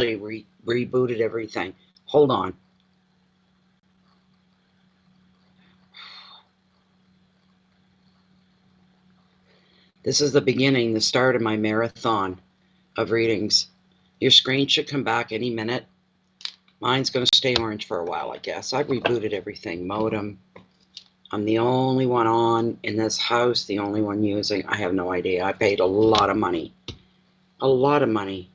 actually rebooted everything. Hold on. This is the beginning, the start of my marathon of readings. Your screen should come back any minute. Mine's going to stay orange for a while, I guess. I've rebooted everything. Modem. I'm the only one on in this house, the only one using. I have no idea. I paid a lot of money. A lot of money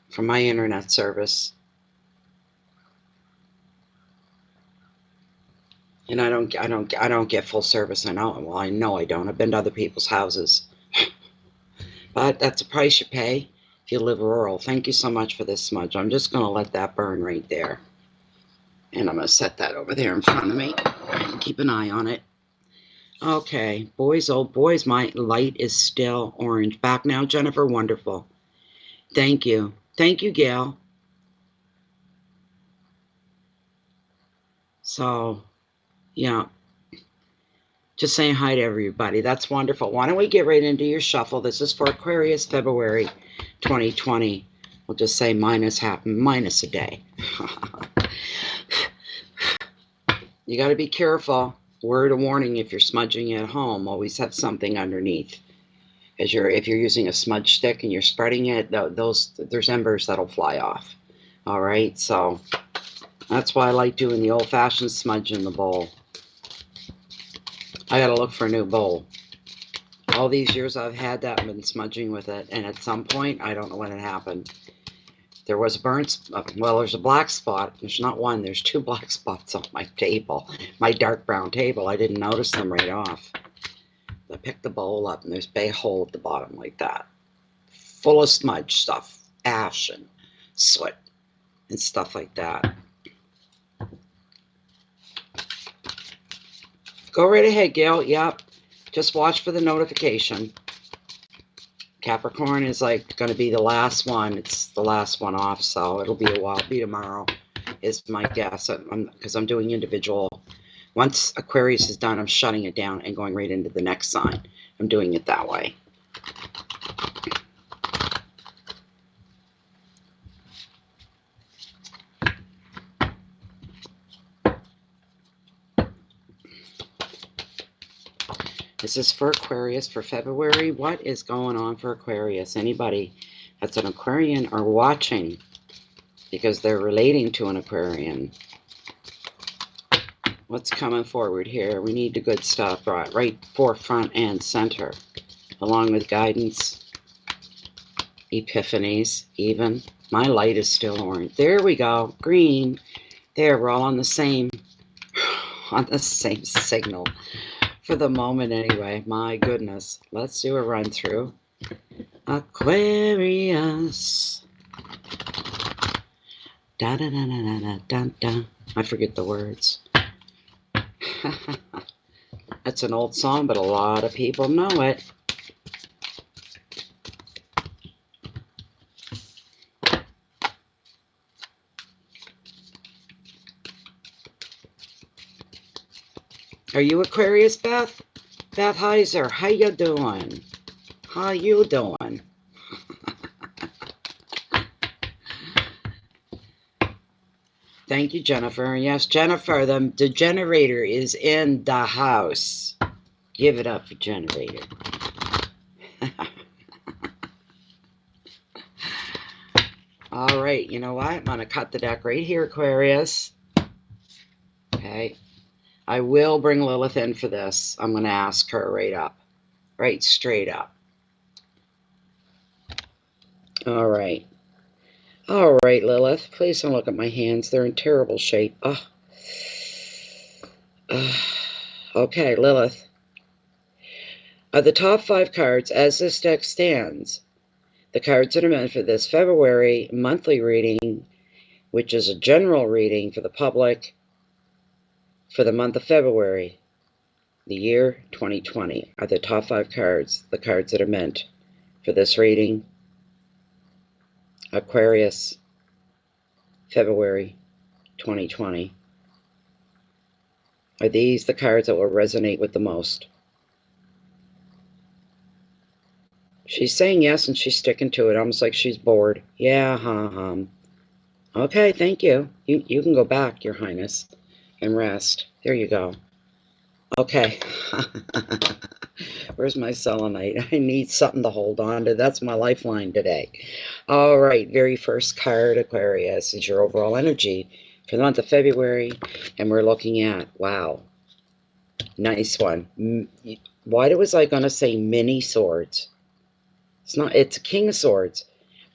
for my internet service. And I don't get full service. I know. Well, I know I don't. I've been to other people's houses. But that's a price you pay if you live rural. Thank you so much for this smudge. I'm just going to let that burn right there. And I'm going to set that over there in front of me and keep an eye on it. Okay, boys, oh boys, my light is still orange. Back now, Jennifer, wonderful. Thank you. Thank you, Gail. So, yeah, just saying hi to everybody. That's wonderful. Why don't we get right into your shuffle? This is for Aquarius February 2020. We'll just say minus a day. You got to be careful. Word of warning, if you're smudging at home, always have something underneath. If you're using a smudge stick and you're spreading it, there's embers that'll fly off. All right, so that's why I like doing the old-fashioned smudge in the bowl. I got to look for a new bowl. All these years I've had that, I've been smudging with it, and at some point, I don't know when it happened, there was a there's a black spot. There's not one, there's two black spots on my table, my dark brown table. I didn't notice them right off. I picked the bowl up, and there's a big hole at the bottom like that, full of smudge stuff, ash and soot and stuff like that. Go right ahead, Gail. Yep. Just watch for the notification. Capricorn is like going to be the last one. It's the last one off, so it'll be a while. It'll be tomorrow is my guess, because I'm doing individual. Once Aquarius is done, I'm shutting it down and going right into the next sign. I'm doing it that way. This is for Aquarius for February. What is going on for Aquarius? Anybody that's an Aquarian or watching because they're relating to an Aquarian. What's coming forward here? We need the good stuff right forefront and center, along with guidance, epiphanies, even. My light is still orange. There we go. Green. There, we're all on the same signal. For the moment anyway. My goodness. Let's do a run through. Aquarius. Da da da da da da da da. I forget the words. That's an old song, but a lot of people know it. Are you Aquarius, Beth? Beth Heiser, how you doing? How you doing? Thank you, Jennifer. Yes, Jennifer, the generator is in the house. Give it up for generator. All right, you know what? I'm going to cut the deck right here, Aquarius. Okay. I will bring Lilith in for this. I'm going to ask her right straight up. All right. All right, Lilith. Please don't look at my hands. They're in terrible shape. Okay, Lilith. Of the top 5 cards, as this deck stands, the cards that are meant for this February monthly reading, which is a general reading for the public, for the month of February, the year 2020, are the top 5 cards, the cards that are meant for this reading. Aquarius, February 2020. Are these the cards that will resonate with the most? She's saying yes, and she's sticking to it, almost like she's bored. Yeah, okay, thank you. You can go back, Your Highness, and rest. There you go. Okay. Where's my selenite? I need something to hold on to. That's my lifeline today. All right, very first card, Aquarius, is your overall energy for the month of February. And we're looking at, wow, nice one. Why was I going to say mini swords? It's not, it's a king of swords.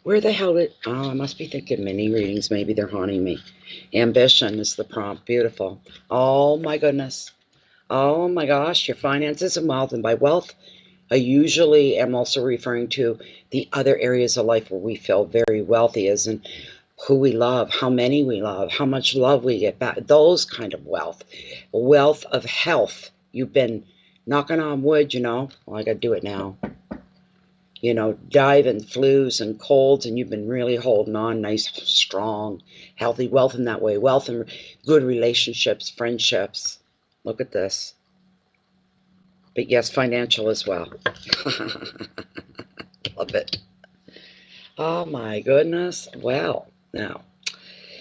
Where the hell did, oh, I must be thinking mini readings. Maybe they're haunting me. Ambition is the prompt. Beautiful. Oh my goodness. Oh my gosh, your finances and wealth. And by wealth, I usually am also referring to the other areas of life where we feel very wealthy, as in who we love, how many we love, how much love we get back, those kind of wealth. Wealth of health. You've been knocking on wood, well, I got to do it now. Diving flus and colds, and you've been really holding on, nice, strong, healthy wealth in that way. Wealth and good relationships, friendships. Look at this. But yes, financial as well. Love it. Oh my goodness. Well, now,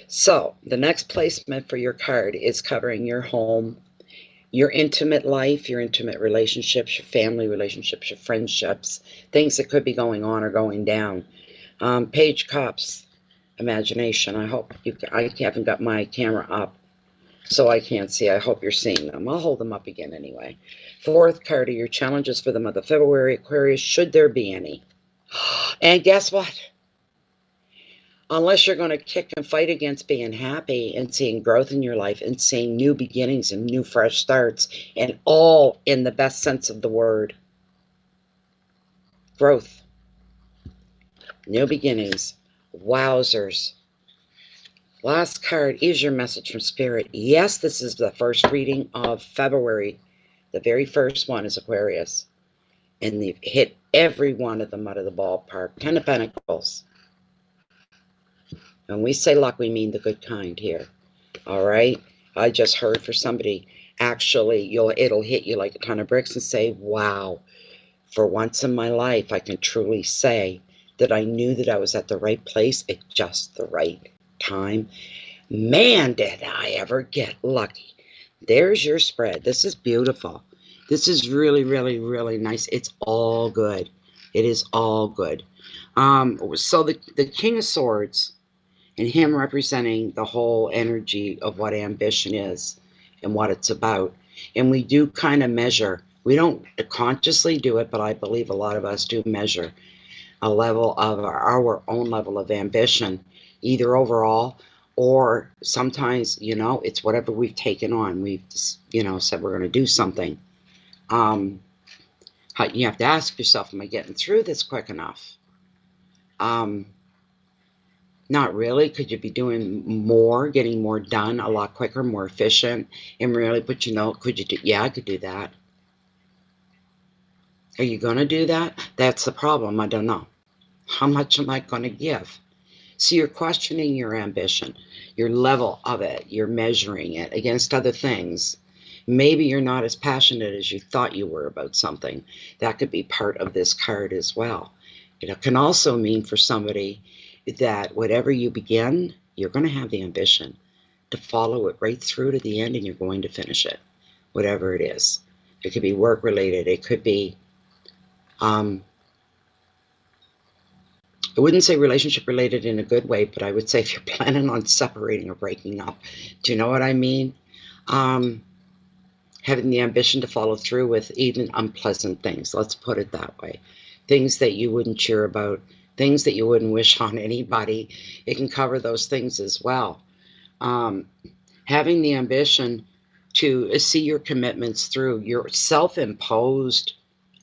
so the next placement for your card is covering your home, your intimate life, your intimate relationships, your family relationships, your friendships, things that could be going on or going down. Page Cups, imagination. I haven't got my camera up, so I can't see. I hope you're seeing them. I'll hold them up again anyway. Fourth card are your challenges for the month of February, Aquarius, should there be any. And guess what? Unless you're going to kick and fight against being happy and seeing growth in your life and seeing new beginnings and new fresh starts, and all in the best sense of the word. Growth. New beginnings. Wowzers. Last card is your message from Spirit. Yes, this is the first reading of February. The very first one is Aquarius. And they've hit every one of them out of the ballpark. 10 of Pentacles. When we say luck, we mean the good kind here. All right? I just heard for somebody, actually, it'll hit you like a ton of bricks and say, wow, for once in my life, I can truly say that I knew that I was at the right place at just the right time. Man, did I ever get lucky. There's your spread. This is beautiful. This is really, really, really nice. It's all good. It is all good. So the King of Swords, and him representing the whole energy of what ambition is and what it's about. And we do kind of measure. We don't consciously do it, but I believe a lot of us do measure a level of our own level of ambition, either overall or sometimes, it's whatever we've taken on. We've, said we're going to do something. You have to ask yourself, am I getting through this quick enough? Not really. Could you be doing more, getting more done a lot quicker, more efficient, and really, but could you do, yeah, I could do that. Are you going to do that? That's the problem. I don't know. How much am I going to give? So you're questioning your ambition, your level of it. You're measuring it against other things. Maybe you're not as passionate as you thought you were about something. That could be part of this card as well. It can also mean for somebody that whatever you begin, you're going to have the ambition to follow it right through to the end, and you're going to finish it, whatever it is. It could be work related. It could be, I wouldn't say relationship related in a good way, but I would say if you're planning on separating or breaking up. Do you know what I mean? Having the ambition to follow through with even unpleasant things. Let's put it that way. Things that you wouldn't cheer about, things that you wouldn't wish on anybody. It can cover those things as well. Having the ambition to see your commitments through, your self-imposed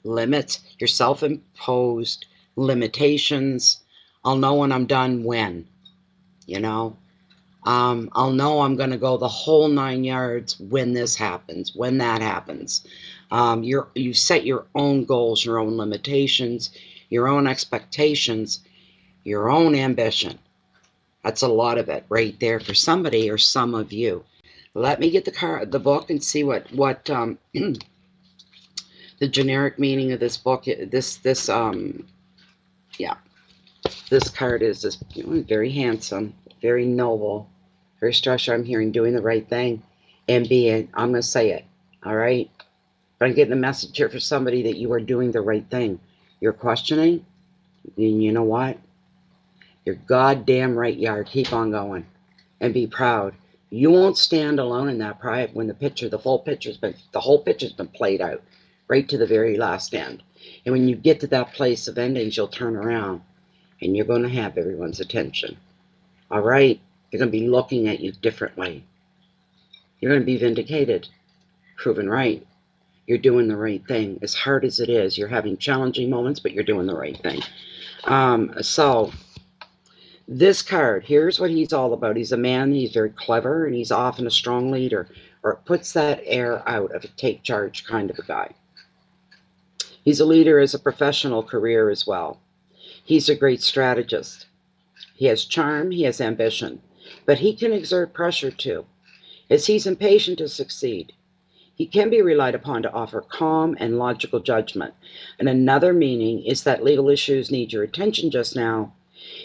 limits, your self-imposed limitations. I'll know when I'm done when, I'll know I'm going to go the whole 9 yards when this happens, when that happens. You set your own goals, your own limitations, your own expectations, your own ambition. That's a lot of it right there for somebody or some of you. Let me get the book and see what the generic meaning of this book, this Yeah. This card is just very handsome, very noble, very structured. I'm hearing doing the right thing and being, I'm going to say it, all right? But I'm getting a message here for somebody that you are doing the right thing. You're questioning, and you know what? You're goddamn right you are. Keep on going and be proud. You won't stand alone in that pride when the whole picture's been played out right to the very last end. And when you get to that place of endings, you'll turn around and you're going to have everyone's attention. All right? They're going to be looking at you differently. You're going to be vindicated, proven right. You're doing the right thing. As hard as it is, you're having challenging moments, but you're doing the right thing. So this card, here's what he's all about. He's a man, he's very clever, and he's often a strong leader, or puts that air out of a take charge kind of a guy. He's a leader as a professional career as well. He's a great strategist. He has charm, he has ambition, but he can exert pressure too, as he's impatient to succeed. He can be relied upon to offer calm and logical judgment. And another meaning is that legal issues need your attention just now.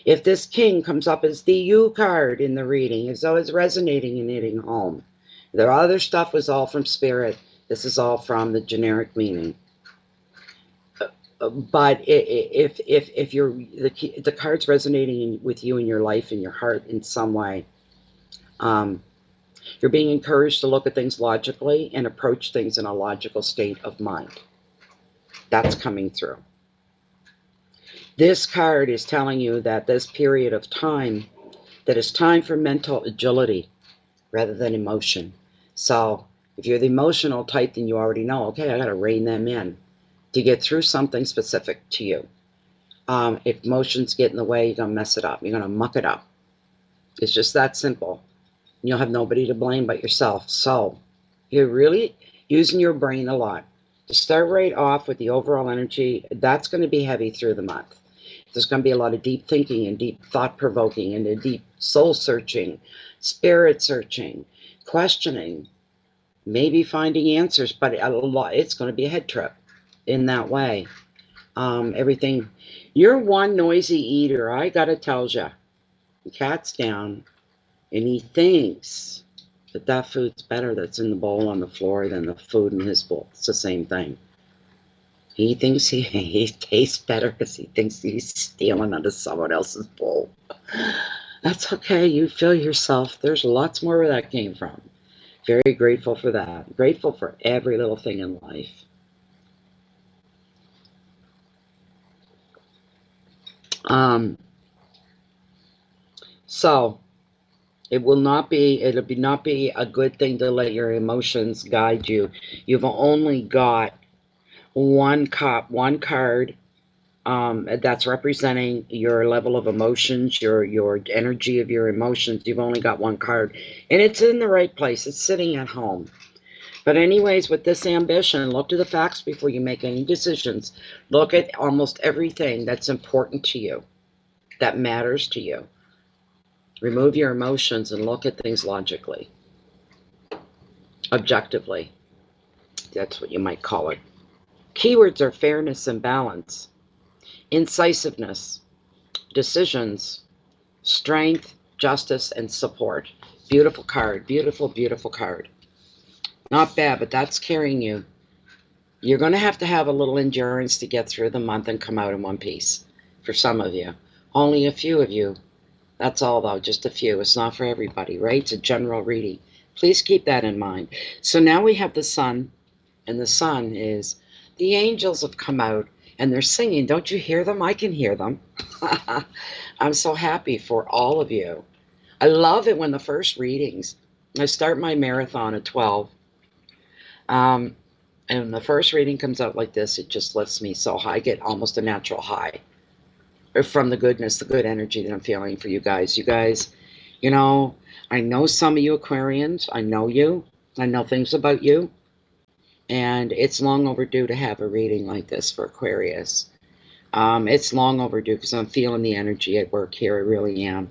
If this king comes up as the U card in the reading, as though it's resonating and hitting home. The other stuff was all from spirit. This is all from the generic meaning. But if you're the card's resonating with you in your life, in your heart, in some way, you're being encouraged to look at things logically and approach things in a logical state of mind. That's coming through. This card is telling you that this period of time, that it's time for mental agility rather than emotion. So if you're the emotional type, then you already know, okay, I got to rein them in to get through something specific to you. If emotions get in the way, you're going to mess it up. You're going to muck it up. It's just that simple. You'll have nobody to blame but yourself. So you're really using your brain a lot. To start right off with the overall energy, that's going to be heavy through the month. There's going to be a lot of deep thinking and deep thought-provoking and a deep soul-searching, spirit-searching, questioning, maybe finding answers, but it's going to be a head trip in that way. Everything. You're one noisy eater, I got to tell you. The cat's down, and he thinks that food's better that's in the bowl on the floor than the food in his bowl. It's the same thing. He thinks he tastes better because he thinks he's stealing out of someone else's bowl. That's okay. You feel yourself. There's lots more where that came from. Very grateful for that. Grateful for every little thing in life. So it'll not be a good thing to let your emotions guide you. You've only got one card that's representing your level of emotions, your energy of your emotions. You've only got one card, and it's in the right place. It's sitting at home. But anyways, with this ambition, look to the facts before you make any decisions. Look at almost everything that's important to you, that matters to you. Remove your emotions and look at things logically, objectively. That's what you might call it. Keywords are fairness and balance, incisiveness, decisions, strength, justice, and support. Beautiful card. Beautiful, beautiful card. Not bad, but that's carrying you. You're going to have a little endurance to get through the month and come out in one piece. For some of you. Only a few of you. That's all, though. Just a few. It's not for everybody, right? It's a general reading. Please keep that in mind. So now we have the sun. And the sun is... The angels have come out. And they're singing. Don't you hear them? I can hear them. I'm so happy for all of you. I love it when the first readings... I start my marathon at 12. And the first reading comes out like this, it just lifts me so high. I get almost a natural high from the goodness, the good energy that I'm feeling for you guys. You guys, you know, I know some of you Aquarians. I know you. I know things about you. And it's long overdue to have a reading like this for Aquarius. It's long overdue because I'm feeling the energy at work here. I really am.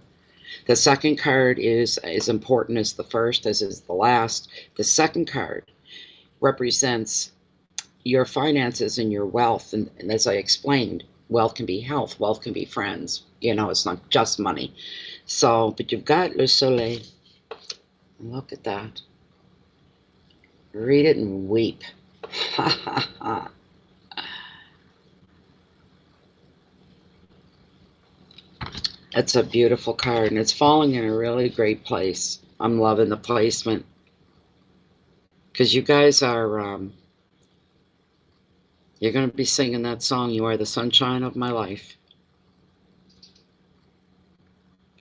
The second card is as important as the first, as is the last. The second card represents your finances and your wealth, and as I explained, wealth can be health, wealth can be friends. You know, it's not just money. So, but you've got Le Soleil. Look at that. Read it and weep. It's a beautiful card, and it's falling in a really great place. I'm loving the placement. Because you guys are, you're going to be singing that song, You Are the Sunshine of My Life.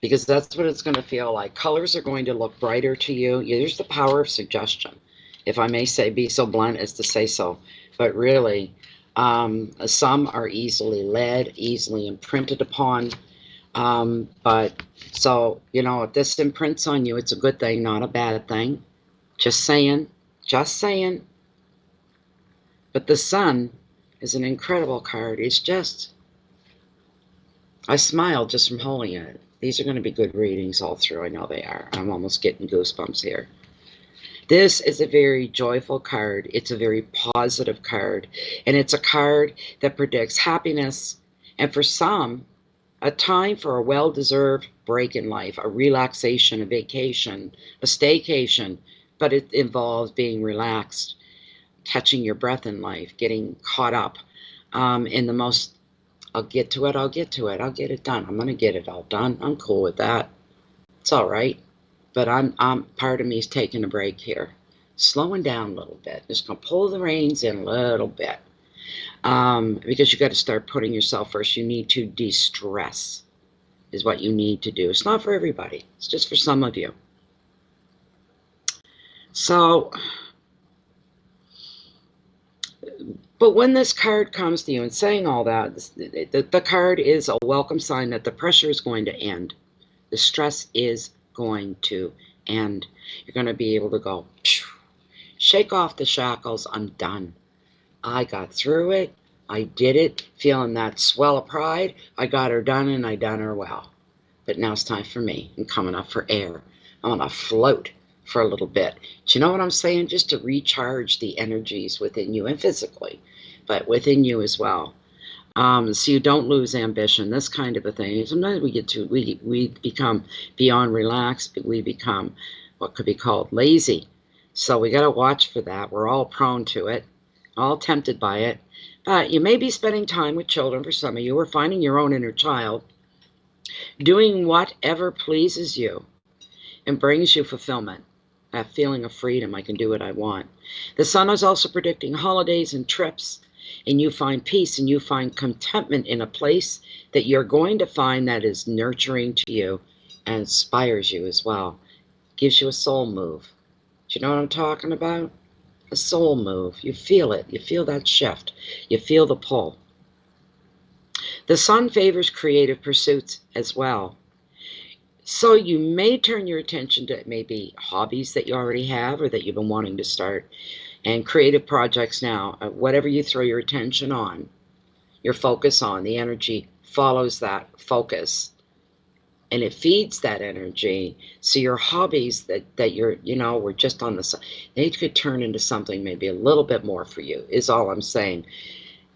Because that's what it's going to feel like. Colors are going to look brighter to you. There's the power of suggestion, if I may say, be so blunt as to say so. But really, some are easily led, easily imprinted upon. But so, you know, if this imprints on you, it's a good thing, not a bad thing. Just saying, just saying. But the Sun is an incredible card. It's just, I smiled just from holding it. These are going to be good readings all through. I know they are. I'm almost getting goosebumps here. This is a very joyful card. It's a very positive card. And it's a card that predicts happiness. And for some, a time for a well-deserved break in life, a relaxation, a vacation, a staycation. But it involves being relaxed, catching your breath in life, getting caught up in the most, I'll get to it, I'll get to it, I'll get it done. I'm going to get it all done. I'm cool with that. It's all right. But I'm part of me is taking a break here. Slowing down a little bit. Just going to pull the reins in a little bit. Because you got to start putting yourself first. You need to de-stress is what you need to do. It's not for everybody. It's just for some of you. So, but when this card comes to you and saying all that, the card is a welcome sign that the pressure is going to end. The stress is going to end. You're going to be able to go, shake off the shackles. I'm done. I got through it. I did it. Feeling that swell of pride. I got her done, and I done her well. But now it's time for me. I'm coming up for air. I want to float for a little bit. Do you know what I'm saying? Just to recharge the energies within you, and physically, but within you as well. So you don't lose ambition, this kind of a thing. Sometimes we become beyond relaxed, but we become what could be called lazy. So we got to watch for that. We're all prone to it, all tempted by it. But you may be spending time with children for some of you, or finding your own inner child, doing whatever pleases you and brings you fulfillment. That feeling of freedom, I can do what I want. The Sun is also predicting holidays and trips, and you find peace and you find contentment in a place that you're going to find that is nurturing to you and inspires you as well. Gives you a soul move. Do you know what I'm talking about? A soul move. You feel it. You feel that shift. You feel the pull. The Sun favors creative pursuits as well. So you may turn your attention to maybe hobbies that you already have or that you've been wanting to start, and creative projects now. Whatever you throw your attention on, your focus on, the energy follows that focus. And it feeds that energy. So your hobbies that you're, were just on the side, they could turn into something maybe a little bit more for you, is all I'm saying.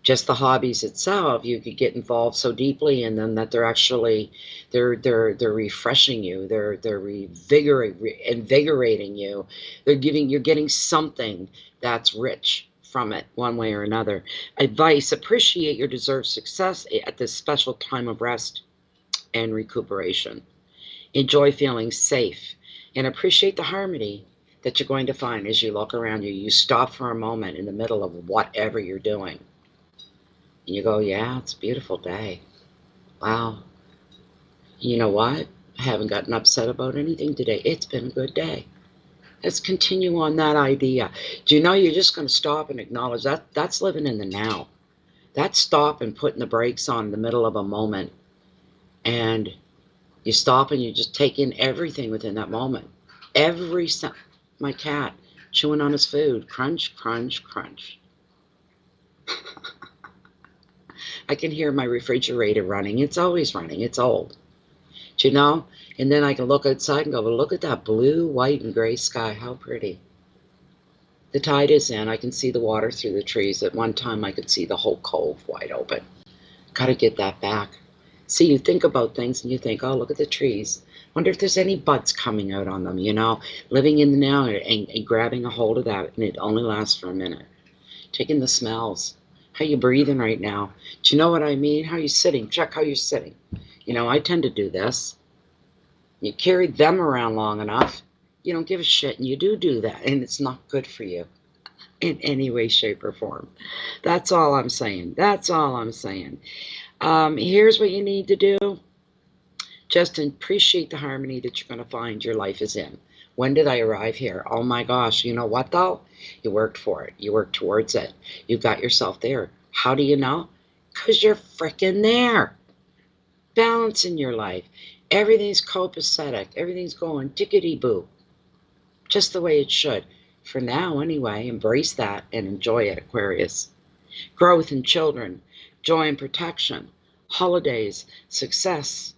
Just the hobbies itself, you could get involved so deeply in them that they're actually, they're refreshing you, they're invigorating you. You're getting something that's rich from it, one way or another. Advice: appreciate your deserved success at this special time of rest and recuperation. Enjoy feeling safe and appreciate the harmony that you're going to find as you look around you. You stop for a moment in the middle of whatever you're doing. And you go, yeah, it's a beautiful day. Wow. You know what? I haven't gotten upset about anything today. It's been a good day. Let's continue on that idea. Do you know you're just going to stop and acknowledge that? That's living in the now. That's stop and putting the brakes on in the middle of a moment. And you stop and you just take in everything within that moment. Every sound. My cat chewing on his food. Crunch, crunch, crunch. I can hear my refrigerator running. It's always running. It's old. Do you know? And then I can look outside and go, well, look at that blue, white, and gray sky. How pretty. The tide is in. I can see the water through the trees. At one time, I could see the whole cove wide open. Got to get that back. See, you think about things and you think, oh, look at the trees. Wonder if there's any buds coming out on them, you know? Living in the now and grabbing a hold of that, and it only lasts for a minute. Taking the smells. How you breathing right now? Do you know what I mean? How you sitting? Check how you're sitting. You know, I tend to do this. You carry them around long enough, you don't give a shit, and you do that, and it's not good for you in any way, shape, or form. That's all I'm saying. That's all I'm saying. Here's what you need to do. Just appreciate the harmony that you're going to find your life is in. When did I arrive here? Oh my gosh, you know what though? You worked for it. You worked towards it. You got yourself there. How do you know? Because you're freaking there. Balance in your life. Everything's copacetic. Everything's going tickety-boo. Just the way it should. For now, anyway, embrace that and enjoy it, Aquarius. Growth in children, joy and protection, holidays, success,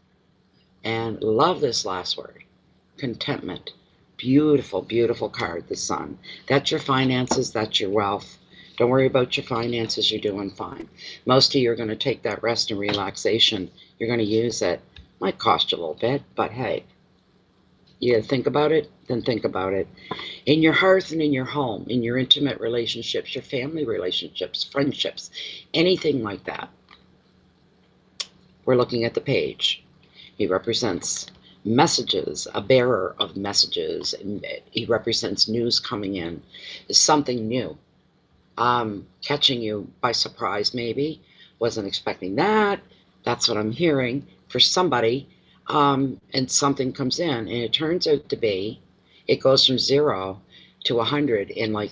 and love this last word, contentment. Beautiful, beautiful card, the sun. That's your finances, that's your wealth. Don't worry about your finances, you're doing fine. Most of you are going to take that rest and relaxation. You're going to use it. Might cost you a little bit, but hey, you think about it, then think about it. In your hearth and in your home, in your intimate relationships, your family relationships, friendships, anything like that. We're looking at the page. He represents messages, a bearer of messages. He represents news coming in. Something new. Catching you by surprise, maybe. Wasn't expecting that. That's what I'm hearing for somebody. And something comes in, and it turns out to be, it goes from 0 to 100 in like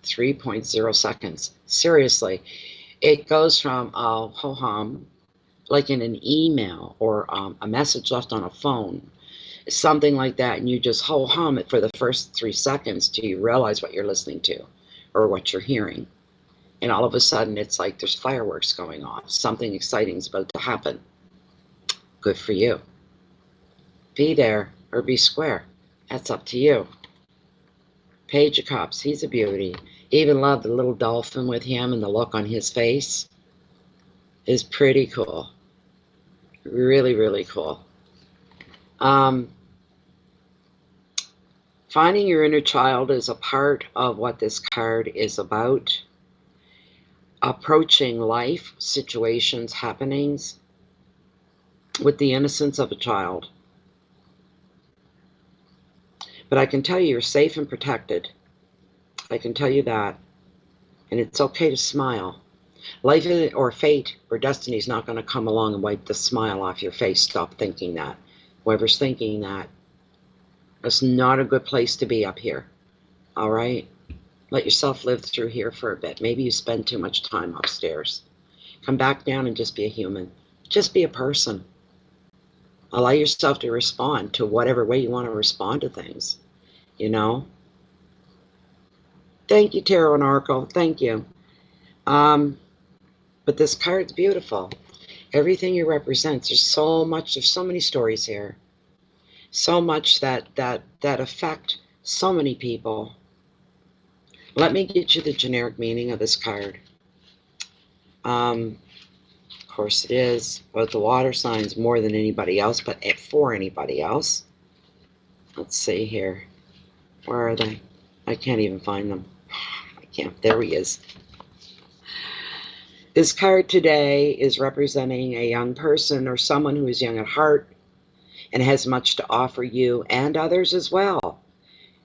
3.0 seconds. Seriously. It goes from ho-hum, like in an email or a message left on a phone, something like that, and you just ho-hum it for the first 3 seconds till you realize what you're listening to or what you're hearing. And all of a sudden, it's like there's fireworks going off. Something exciting is about to happen. Good for you. Be there or be square. That's up to you. Page of Cups, he's a beauty. Even love the little dolphin with him, and the look on his face is pretty cool. Really, really cool. Finding your inner child is a part of what this card is about. Approaching life, situations, happenings with the innocence of a child. But I can tell you, you're safe and protected. I can tell you that. And it's okay to smile. Life or fate or destiny is not going to come along and wipe the smile off your face. Stop thinking that. Whoever's thinking that, it's not a good place to be up here. All right? Let yourself live through here for a bit. Maybe you spend too much time upstairs. Come back down and just be a human. Just be a person. Allow yourself to respond to whatever way you want to respond to things. You know? Thank you, Tarot and Oracle. Thank you. But this card's beautiful. Everything it represents. There's so much. There's so many stories here. So much that affect so many people. Let me get you the generic meaning of this card. Of course it is about the water signs more than anybody else, but for anybody else. Let's see here. Where are they? I can't even find them. I can't. There he is. This card today is representing a young person or someone who is young at heart and has much to offer you and others as well.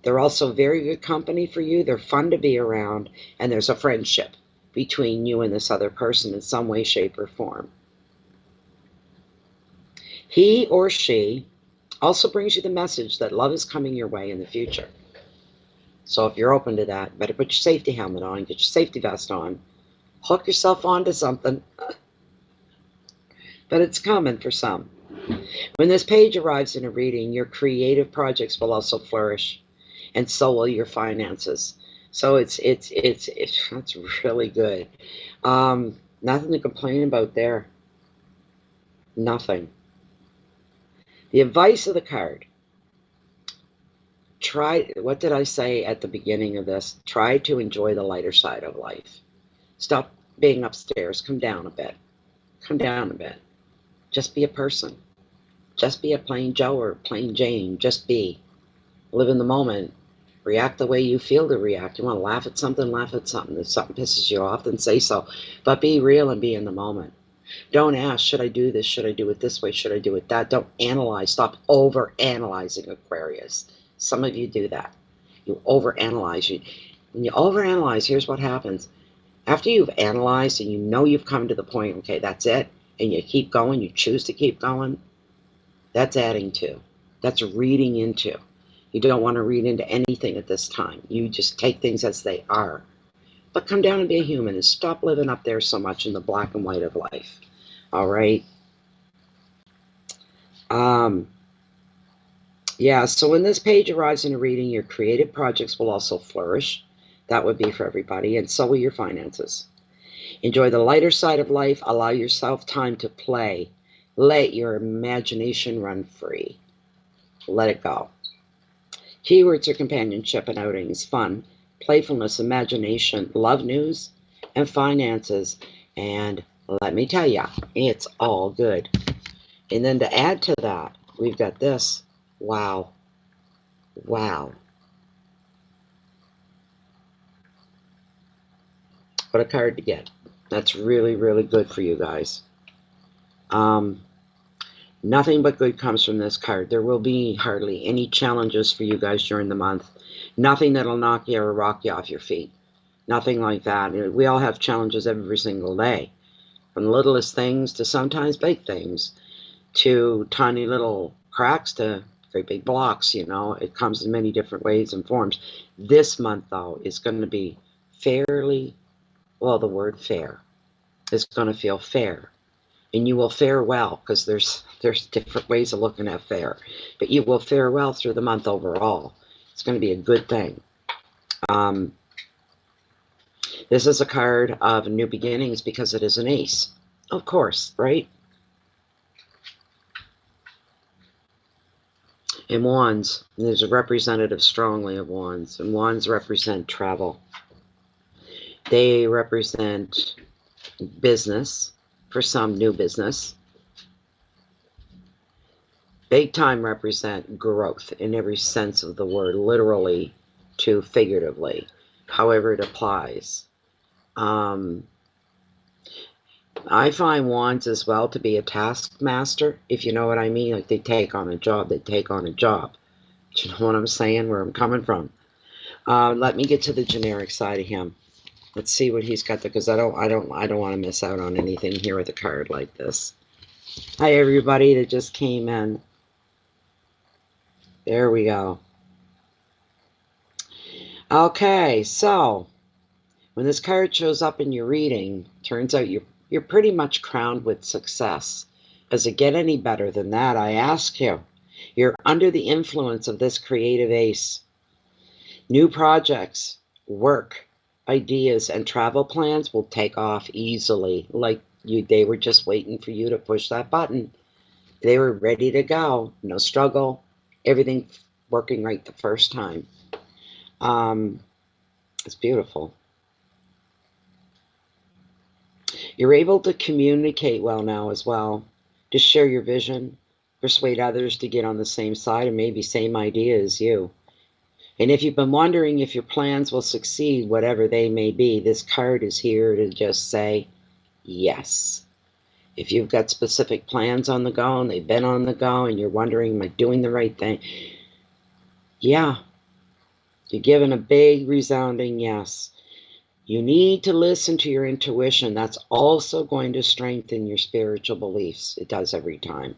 They're also very good company for you. They're fun to be around, and there's a friendship between you and this other person in some way, shape, or form. He or she also brings you the message that love is coming your way in the future. So if you're open to that, better put your safety helmet on, get your safety vest on, hook yourself onto something. But it's coming for some. When this page arrives in a reading, your creative projects will also flourish, and so will your finances. So it's really good. Nothing to complain about there. Nothing. The advice of the card. What did I say at the beginning of this? Try to enjoy the lighter side of life. Stop being upstairs. Come down a bit. Come down a bit. Just be a person. Just be a plain Joe or plain Jane. Just be. Live in the moment. React the way you feel to react. You want to laugh at something, laugh at something. If something pisses you off, then say so. But be real and be in the moment. Don't ask, should I do this? Should I do it this way? Should I do it that? Don't analyze. Stop over-analyzing, Aquarius. Some of you do that. You over-analyze. When you over-analyze, here's what happens. After you've analyzed and you know you've come to the point, okay, that's it, and you keep going, you choose to keep going, that's adding to. That's reading into. You don't want to read into anything at this time. You just take things as they are. But come down and be a human and stop living up there so much in the black and white of life. All right? Yeah, so when this page arrives in a reading, your creative projects will also flourish. That would be for everybody, and so will your finances. Enjoy the lighter side of life. Allow yourself time to play. Let your imagination run free. Let it go. Keywords are companionship and outings, fun, playfulness, imagination, love news, and finances. And let me tell you, it's all good. And then to add to that, we've got this. Wow. Wow. What a card to get. That's really, really good for you guys. Nothing but good comes from this card. There will be hardly any challenges for you guys during the month. Nothing that'll knock you or rock you off your feet. Nothing like that. We all have challenges every single day. From the littlest things to sometimes big things, to tiny little cracks to great big blocks, you know. It comes in many different ways and forms. This month, though, is going to be fairly, well, the word fair is going to feel fair. And you will fare well, because there's different ways of looking at fair. But you will fare well through the month overall. It's going to be a good thing. This is a card of new beginnings because it is an ace. Of course, right? And wands, there's a representative strongly of wands. And wands represent travel. They represent business. For some, new business. Big time represent growth in every sense of the word, literally to figuratively, however it applies. I find wands as well to be a taskmaster, if you know what I mean. Like they take on a job, they take on a job. Do you know what I'm saying, where I'm coming from? Let me get to the generic side of him. Let's see what he's got there, because I don't want to miss out on anything here with a card like this. Hi, everybody that just came in. There we go. Okay, so when this card shows up in your reading, turns out you're pretty much crowned with success. Does it get any better than that? I ask you. You're under the influence of this creative ace. New projects, work, ideas, and travel plans will take off easily. Like they were just waiting for you to push that button. They were ready to go. No struggle. Everything working right the first time. It's beautiful. You're able to communicate well now as well. To share your vision. Persuade others to get on the same side and maybe same idea as you. And if you've been wondering if your plans will succeed, whatever they may be, this card is here to just say yes. If you've got specific plans on the go and they've been on the go and you're wondering, am I doing the right thing? Yeah. You're given a big resounding yes. You need to listen to your intuition. That's also going to strengthen your spiritual beliefs. It does every time.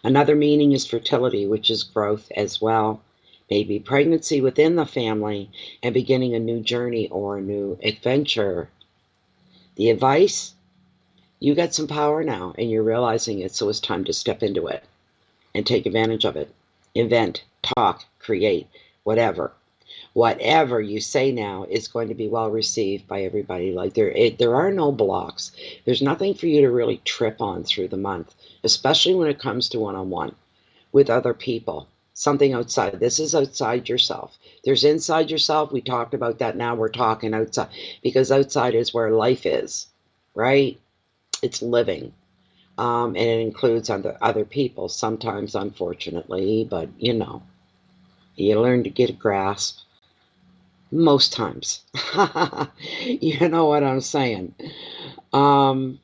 Another meaning is fertility, which is growth as well. Maybe pregnancy within the family and beginning a new journey or a new adventure. The advice, you got some power now and you're realizing it, so it's time to step into it and take advantage of it. Invent, talk, create, whatever. Whatever you say now is going to be well received by everybody. Like there are no blocks. There's nothing for you to really trip on through the month, especially when it comes to one-on-one with other people. Something outside. This is outside yourself. There's inside yourself. We talked about that. Now we're talking outside, because outside is where life is, right? It's living. And it includes other people, sometimes unfortunately, but you know, you learn to get a grasp most times. You know what I'm saying? Um,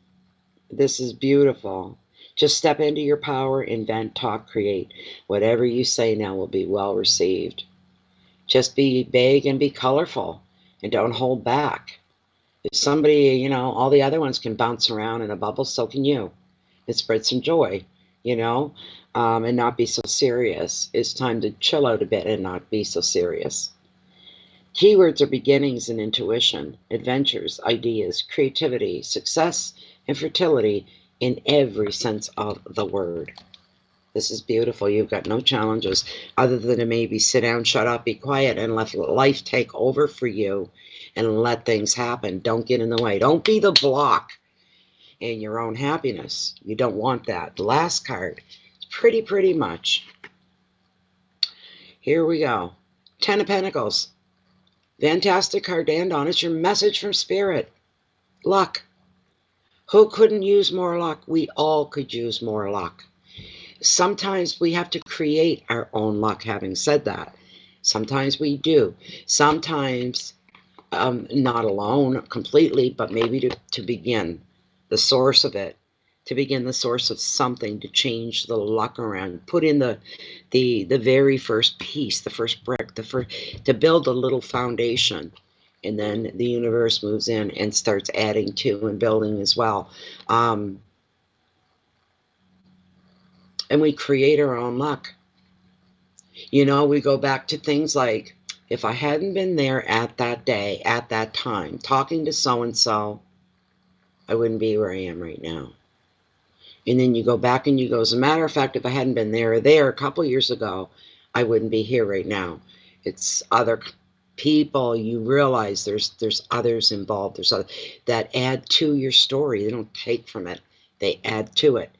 this is beautiful. Just step into your power, invent, talk, create. Whatever you say now will be well received. Just be big and be colorful and don't hold back. If somebody, you know, all the other ones can bounce around in a bubble, so can you. And spread some joy, you know, and not be so serious. It's time to chill out a bit and not be so serious. Keywords are beginnings and intuition, adventures, ideas, creativity, success, and fertility in every sense of the word. This is beautiful. You've got no challenges other than to maybe sit down, shut up, be quiet, and let life take over for you and let things happen. Don't get in the way. Don't be the block in your own happiness. You don't want that. The last card is pretty much. Here we go. 10 of Pentacles. Fantastic card to end on. It's your message from Spirit. Luck. Who couldn't use more luck? We all could use more luck. Sometimes we have to create our own luck, having said that. Sometimes we do. Sometimes not alone completely, but maybe to begin the source of it, to begin the source of something, to change the luck around, put in the very first piece, the first brick, to build a little foundation. And then the universe moves in and starts adding to and building as well. And we create our own luck. You know, we go back to things like, if I hadn't been there at that day, at that time, talking to so-and-so, I wouldn't be where I am right now. And then you go back and you go, as a matter of fact, if I hadn't been there a couple years ago, I wouldn't be here right now. It's other people. You realize there's others involved. There's other that add to your story. They don't take from it. They add to it.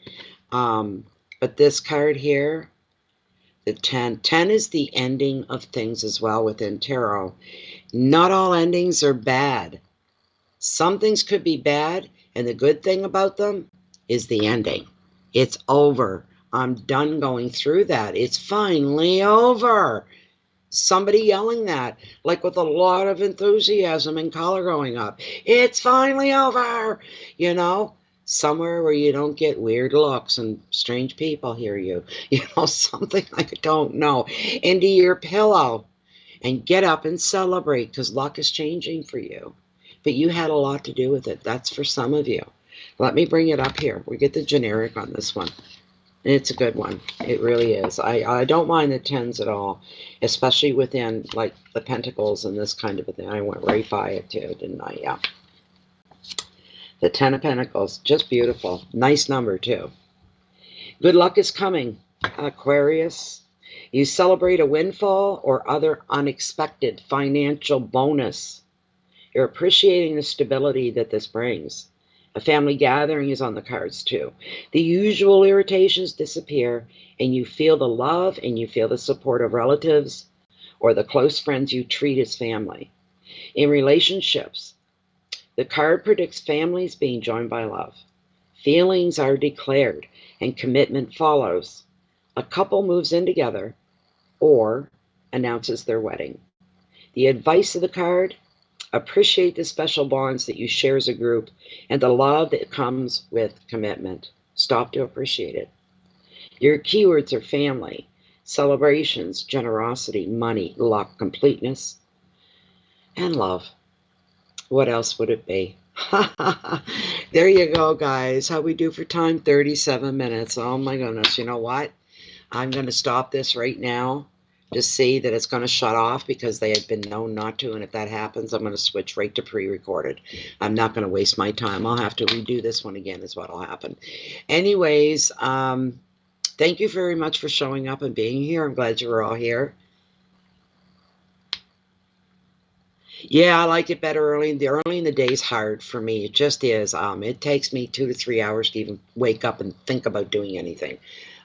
But this card here, the 10. 10 is the ending of things as well within tarot. Not all endings are bad. Some things could be bad, and the good thing about them is the ending. It's over. I'm done going through that. It's finally over. Somebody yelling that, like with a lot of enthusiasm and color going up. It's finally over, you know? Somewhere where you don't get weird looks and strange people hear you. You know, something like, I don't know. Into your pillow and get up and celebrate because luck is changing for you. But you had a lot to do with it. That's for some of you. Let me bring it up here. We get the generic on this one. And it's a good one. It really is. I don't mind the 10s at all, especially within like the Pentacles and this kind of a thing. I went right by it too, didn't I? Yeah. The 10 of Pentacles, just beautiful. Nice number too. Good luck is coming, Aquarius. You celebrate a windfall or other unexpected financial bonus. You're appreciating the stability that this brings. A family gathering is on the cards too. The usual irritations disappear and you feel the love and you feel the support of relatives or the close friends you treat as family. In relationships, the card predicts families being joined by love. Feelings are declared and commitment follows. A couple moves in together or announces their wedding. The advice of the card: appreciate the special bonds that you share as a group and the love that comes with commitment. Stop to appreciate it. Your keywords are family, celebrations, generosity, money, luck, completeness, and love. What else would it be? There you go, guys. How we do for time? 37 minutes. Oh my goodness. You know what? I'm going to stop this right now. Just see that it's going to shut off because they have been known not to. And if that happens, I'm going to switch right to pre-recorded. I'm not going to waste my time. I'll have to redo this one again is what will happen. Anyways, thank you very much for showing up and being here. I'm glad you were all here. Yeah, I like it better early. The early in the day is hard for me. It just is. It takes me 2 to 3 hours to even wake up and think about doing anything.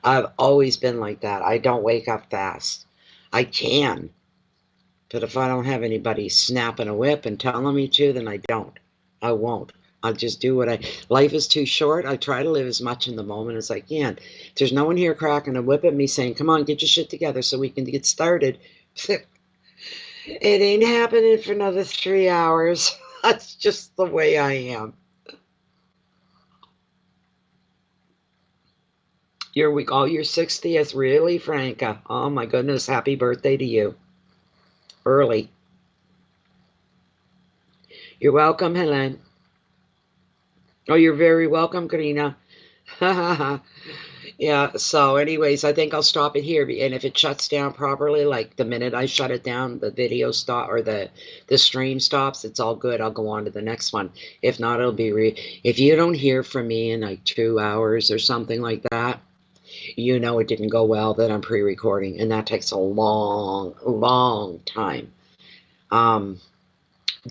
I've always been like that. I don't wake up fast. I can, but if I don't have anybody snapping a whip and telling me to, then I don't. I won't. I'll just do life is too short. I try to live as much in the moment as I can. If there's no one here cracking a whip at me saying, come on, get your shit together so we can get started. It ain't happening for another 3 hours. That's just the way I am. Your 60th, really, Franca? Oh my goodness, happy birthday to you. Early. You're welcome, Helen. Oh, you're very welcome, Karina. Yeah, so anyways, I think I'll stop it here. And if it shuts down properly, like the minute I shut it down, the video stop or the stream stops, it's all good. I'll go on to the next one. If not, it'll be if you don't hear from me in like 2 hours or something like that, you know it didn't go well, that I'm pre-recording, and that takes a long time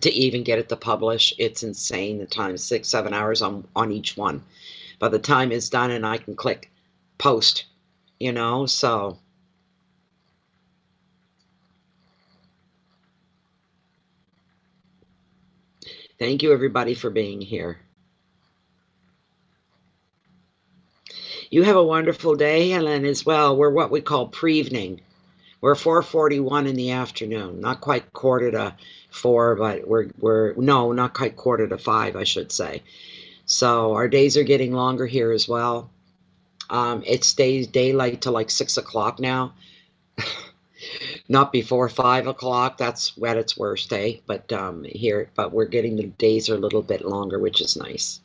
to even get it to publish. It's insane, the time, 6-7 hours on each one. By the time it's done and I can click post, you know, so thank you everybody for being here. You have a wonderful day, Helen, as well. We're what we call pre-evening. We're 4:41 in the afternoon, not quite 4:45, but we're no, not quite 4:45, I should say. So our days are getting longer here as well. It stays daylight till like 6 o'clock now. Not before 5 o'clock. That's at its worst, eh? But but we're getting, the days are a little bit longer, which is nice.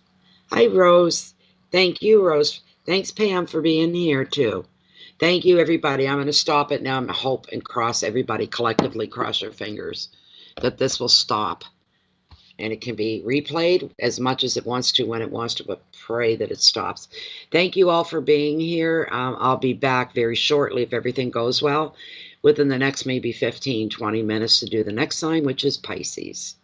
Hi, Rose. Thank you, Rose. Thanks, Pam, for being here too. Thank you, everybody. I'm going to stop it now. I'm going to hope and cross, everybody collectively cross your fingers that this will stop. And it can be replayed as much as it wants to when it wants to, but pray that it stops. Thank you all for being here. I'll be back very shortly if everything goes well, within the next maybe 15-20 minutes to do the next sign, which is Pisces.